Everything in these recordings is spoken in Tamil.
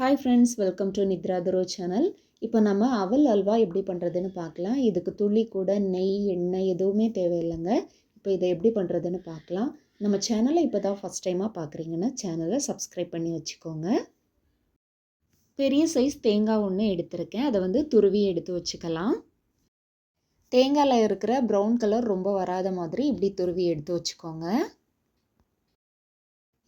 Hi friends, welcome to Nithra துரோ சேனல். இப்போ நம்ம அவல் அல்வா எப்படி பண்ணுறதுன்னு பார்க்கலாம். இதுக்கு துளி கூட நெய், எண்ணெய் எதுவுமே தேவையில்லைங்க. இப்போ இதை எப்படி பண்ணுறதுன்னு பார்க்கலாம். நம்ம சேனலை இப்போ தான் ஃபஸ்ட் டைமாக பார்க்குறீங்கன்னா சேனலை சப்ஸ்கிரைப் பண்ணி வச்சுக்கோங்க. பெரிய சைஸ் தேங்காய் ஒன்று எடுத்திருக்கேன். அதை துருவி எடுத்து வச்சுக்கலாம். தேங்காயில் இருக்கிற ப்ரௌன் கலர் ரொம்ப வராத மாதிரி இப்படி துருவி எடுத்து வச்சுக்கோங்க.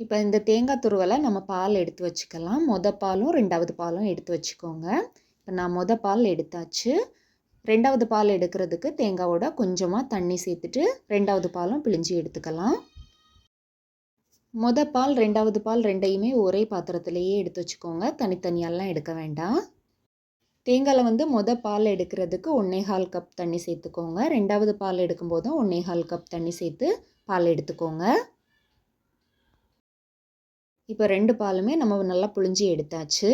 இப்போ இந்த தேங்காய் துருவலை நம்ம பால் எடுத்து வச்சுக்கலாம். பாலும் ரெண்டாவது பாலும் எடுத்து வச்சுக்கோங்க. இப்போ நான் பால் எடுத்தாச்சு. ரெண்டாவது பால் எடுக்கிறதுக்கு தேங்காவோட கொஞ்சமாக தண்ணி சேர்த்துட்டு ரெண்டாவது பாலும் பிழிஞ்சு எடுத்துக்கலாம். பால் ரெண்டாவது பால் ரெண்டையுமே ஒரே பாத்திரத்திலேயே எடுத்து வச்சுக்கோங்க. தனித்தனியெல்லாம் எடுக்க வேண்டாம். தேங்காயில் பால் எடுக்கிறதுக்கு 1.25 கப் தண்ணி சேர்த்துக்கோங்க. ரெண்டாவது பால் எடுக்கும்போதும் 1.25 கப் தண்ணி சேர்த்து பால் எடுத்துக்கோங்க. இப்போ ரெண்டு பாலுமே நம்ம நல்லா புழிஞ்சி எடுத்தாச்சு.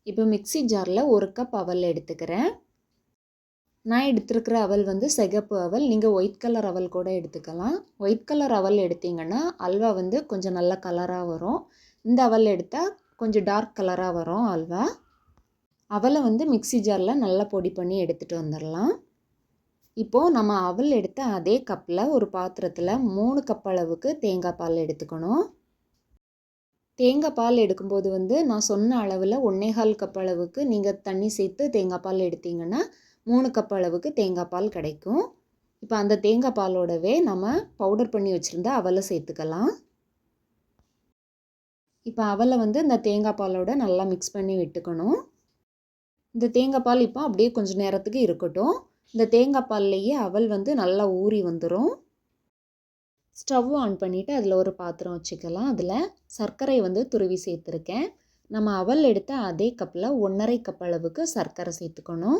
இப்போ மிக்சி ஜாரில் 1 கப் அவல் எடுத்துக்கிறேன். நான் எடுத்துருக்கிற அவல் சிகப்பு அவல். நீங்கள் ஒயிட் கலர் அவல் கூட எடுத்துக்கலாம். ஒயிட் கலர் அவல் எடுத்திங்கன்னா அல்வா கொஞ்சம் நல்ல கலராக வரும். இந்த அவல் எடுத்தால் கொஞ்சம் டார்க் கலராக வரும் அல்வா. அவலை மிக்சி ஜாரில் நல்லா பொடி பண்ணி எடுத்துகிட்டு வந்துடலாம். இப்போது நம்ம அவல் எடுத்த அதே கப்பில் ஒரு பாத்திரத்தில் 3 கப் அளவுக்கு தேங்காய் பால் எடுத்துக்கணும். தேங்காய் பால் எடுக்கும்போது நான் சொன்ன அளவில் 1.25 கப் அளவுக்கு நீங்கள் தண்ணி சேர்த்து தேங்காய் பால் எடுத்திங்கன்னா 3 கப் அளவுக்கு தேங்காய் பால் கிடைக்கும். இப்போ அந்த தேங்காய் பாலோடவே நம்ம பவுடர் பண்ணி வச்சுருந்த அவலை சேர்த்துக்கலாம். இப்போ அவலை இந்த தேங்காய் பாலோட நல்லா மிக்ஸ் பண்ணி விட்டுக்கணும். இந்த தேங்காய் பால் இப்போ அப்படியே கொஞ்சம் நேரத்துக்கு இருக்கட்டும். இந்த தேங்காய் பால்லையே அவல் நல்லா ஊறி வந்துடும். ஸ்டவ் ஆன் பண்ணிவிட்டு அதில் ஒரு பாத்திரம் வச்சுக்கலாம். அதில் சர்க்கரை துருவி சேர்த்துருக்கேன். நம்ம அவல் எடுத்த அதே கப்பில் 1.5 கப் அளவுக்கு சர்க்கரை சேர்த்துக்கணும்.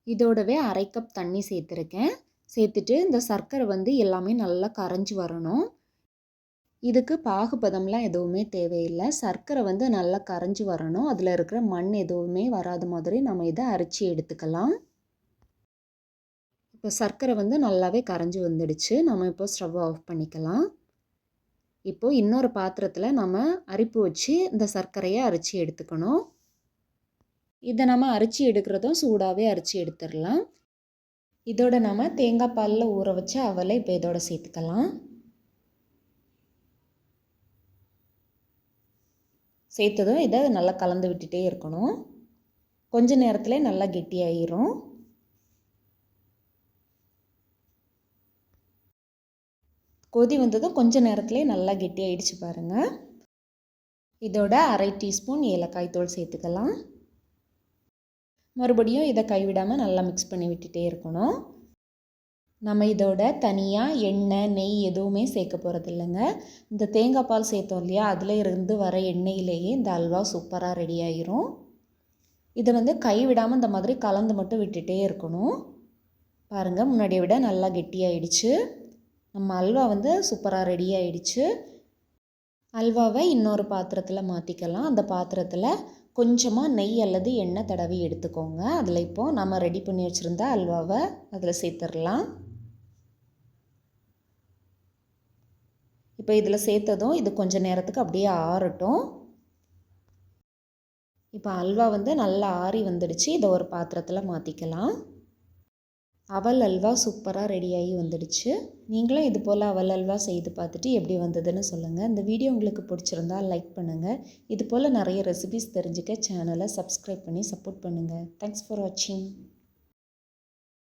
இதோடவே 1/2 கப் தண்ணி சேர்த்துருக்கேன். சேர்த்துட்டு இந்த சர்க்கரை எல்லாமே நல்லா கரைஞ்சி வரணும். இதுக்கு பாகுபதம்லாம் எதுவுமே தேவையில்லை. சர்க்கரை நல்லா கரைஞ்சி வரணும். அதில் இருக்கிற மண் எதுவுமே வராத மாதிரி நம்ம இதை அரைச்சி எடுத்துக்கலாம். இப்போ சர்க்கரை நல்லாவே கரைஞ்சி வந்துடுச்சு. நம்ம இப்போ ஸ்டவ் ஆஃப் பண்ணிக்கலாம். இப்போது இன்னொரு பாத்திரத்தில் நம்ம அரிப்பு வச்சு இந்த சர்க்கரையை அரைச்சி எடுத்துக்கணும். இதை நம்ம அரைச்சி எடுக்கிறதும் சூடாகவே அரைச்சி எடுத்துடலாம். இதோட நம்ம தேங்காய் பாலில் ஊற வச்ச அவலை இப்போ இதோட சேர்த்துக்கலாம். சேர்த்ததும் இதை நல்லா கலந்து விட்டுட்டே இருக்கணும். கொஞ்ச நேரத்தில் நல்லா கெட்டியாயிரும். கொதி வந்ததும் கொஞ்ச நேரத்துலேயே நல்லா கெட்டியாயிடுச்சு பாருங்கள். இதோட 1/2 டீஸ்பூன் ஏலக்காய் தூள் சேர்த்துக்கலாம். மறுபடியும் இதை கைவிடாமல் நல்லா மிக்ஸ் பண்ணி விட்டுட்டே இருக்கணும். நம்ம இதோட தனியாக எண்ணெய், நெய் எதுவுமே சேர்க்க போகிறது இல்லைங்க. இந்த தேங்காய் பால் சேர்த்தோம் இல்லையா, அதில் இருந்து வர எண்ணெயிலேயே இந்த அல்வா சூப்பராக ரெடி ஆயிரும். இதை கைவிடாமல் இந்த மாதிரி கலந்து மட்டும் விட்டுட்டே இருக்கணும். பாருங்கள், முன்னாடியை விட நல்லா கெட்டியாயிடுச்சு. நம்ம அல்வா சூப்பராக ரெடி ஆகிடுச்சு. அல்வாவை இன்னொரு பாத்திரத்தில் மாற்றிக்கலாம். அந்த பாத்திரத்தில் கொஞ்சமாக நெய் அல்லது எண்ணெய் தடவி எடுத்துக்கோங்க. அதில் இப்போது நம்ம ரெடி பண்ணி வச்சுருந்த அல்வாவை அதில் சேர்த்துடலாம். இப்போ இதில் சேர்த்ததும் இது கொஞ்சம் நேரத்துக்கு அப்படியே ஆறட்டும். இப்போ அல்வா நல்லா ஆறி வந்துடுச்சு. இதை ஒரு பாத்திரத்தில் மாற்றிக்கலாம். அவல் அல்வா சூப்பராக ரெடியாகி வந்துடுச்சு. நீங்களும் இது போல் அவல் அல்வா செய்து பார்த்துட்டு எப்படி வந்ததுன்னு சொல்லுங்கள். இந்த வீடியோ உங்களுக்கு பிடிச்சிருந்தால் லைக் பண்ணுங்கள். இது போல் நிறைய ரெசிபிஸ் தெரிஞ்சுக்க சேனலை சப்ஸ்கிரைப் பண்ணி சப்போர்ட் பண்ணுங்கள். தேங்க்ஸ் ஃபார் வாட்சிங்.